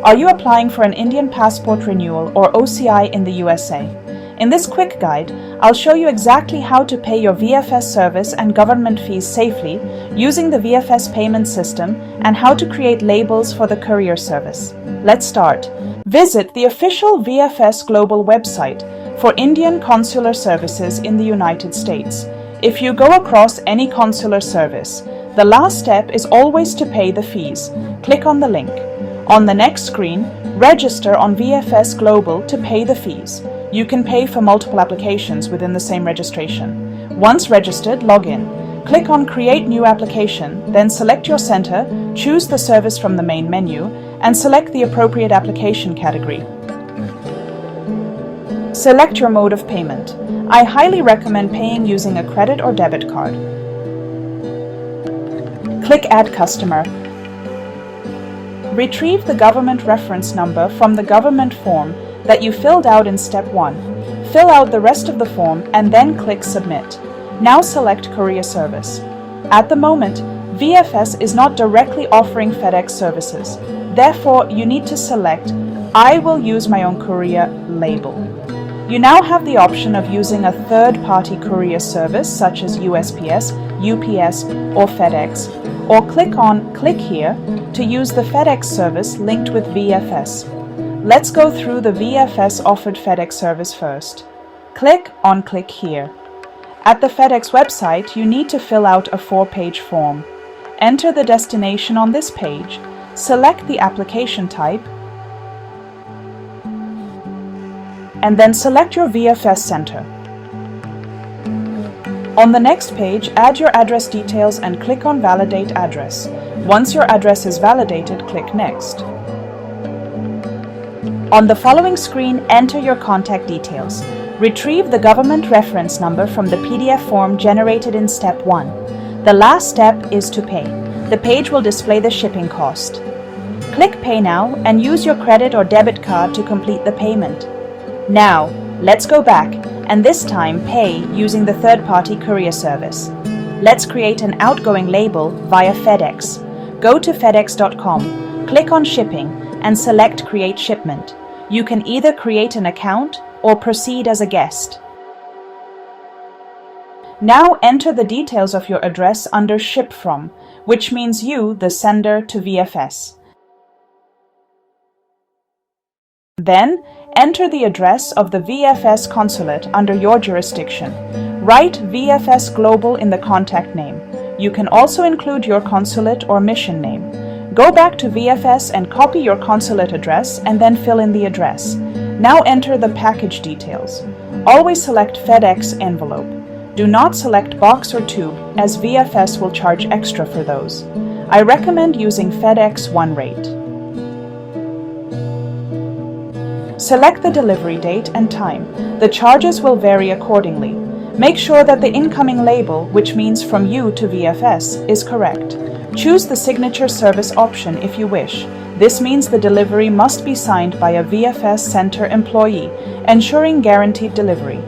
Are you applying for an Indian passport renewal or OCI in the USA? In this quick guide, I'll show you exactly how to pay your VFS service and government fees safely using the VFS payment system and how to create labels for the courier service. Let's start. Visit the official VFS Global website for Indian consular services in the United States. If you go across any consular service, the last step is always to pay the fees. Click on the link. On the next screen, register on VFS Global to pay the fees. You can pay for multiple applications within the same registration. Once registered, log in. Click on Create New Application, then select your center, choose the service from the main menu, and select the appropriate application category. Select your mode of payment. I highly recommend paying using a credit or debit card. Click Add Customer. Retrieve the government reference number from the government form that you filled out in Step 1. Fill out the rest of the form and then click Submit. Now select Courier Service. At the moment, VFS is not directly offering FedEx services. Therefore, you need to select I will use my own courier label. You now have the option of using a third-party courier service such as USPS, UPS, or FedEx, or click on Click Here to use the FedEx service linked with VFS. Let's go through the VFS offered FedEx service first. Click on Click Here. At the FedEx website, you need to fill out a 4-page form. Enter the destination on this page, select the application type, and then select your VFS center. On the next page, add your address details and click on Validate Address. Once your address is validated, click Next. On the following screen, enter your contact details. Retrieve the government reference number from the PDF form generated in Step 1. The last step is to pay. The page will display the shipping cost. Click Pay Now and use your credit or debit card to complete the payment. Now, let's go back and this time pay using the third-party courier service. Let's create an outgoing label via FedEx. Go to fedex.com, click on Shipping, and select Create Shipment. You can either create an account or proceed as a guest. Now enter the details of your address under Ship From, which means you, the sender, to VFS. Then, enter the address of the VFS consulate under your jurisdiction. Write VFS Global in the contact name. You can also include your consulate or mission name. Go back to VFS and copy your consulate address and then fill in the address. Now enter the package details. Always select FedEx envelope. Do not select box or tube as VFS will charge extra for those. I recommend using FedEx One Rate. Select the delivery date and time. The charges will vary accordingly. Make sure that the incoming label, which means from you to VFS, is correct. Choose the signature service option if you wish. This means the delivery must be signed by a VFS Center employee, ensuring guaranteed delivery.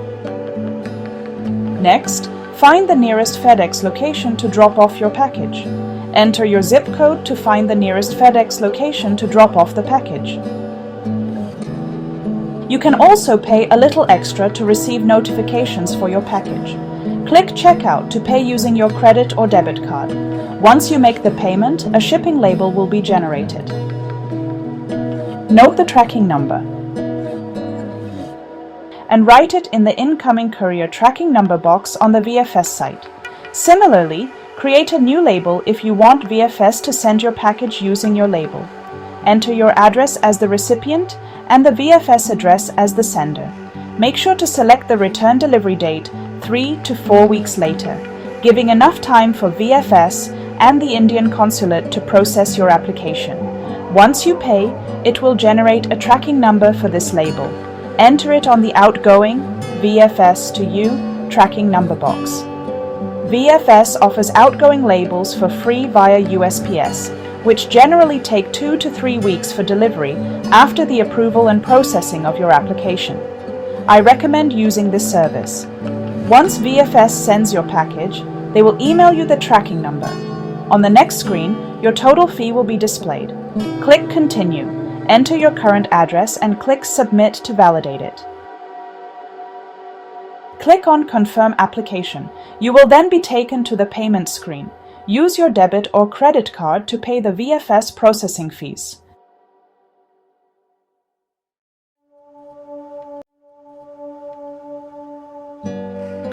Next, find the nearest FedEx location to drop off your package. Enter your zip code to find the nearest FedEx location to drop off the package. You can also pay a little extra to receive notifications for your package. Click Checkout to pay using your credit or debit card. Once you make the payment, a shipping label will be generated. Note the tracking number and write it in the incoming courier tracking number box on the VFS site. Similarly, create a new label if you want VFS to send your package using your label. Enter your address as the recipient and the VFS address as the sender. Make sure to select the return delivery date 3 to 4 weeks later, giving enough time for VFS and the Indian consulate to process your application. Once you pay, it will generate a tracking number for this label. Enter it on the outgoing VFS to you tracking number box. VFS offers outgoing labels for free via USPS, which generally take 2 to 3 weeks for delivery after the approval and processing of your application. I recommend using this service. Once VFS sends your package, they will email you the tracking number. On the next screen, your total fee will be displayed. Click Continue. Enter your current address and click Submit to validate it. Click on Confirm Application. You will then be taken to the payment screen. Use your debit or credit card to pay the VFS processing fees.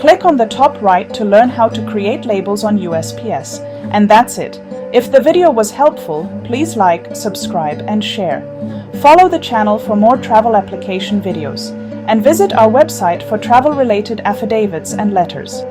Click on the top right to learn how to create labels on USPS. And that's it. If the video was helpful, please like, subscribe, and share. Follow the channel for more travel application videos, and visit our website for travel-related affidavits and letters.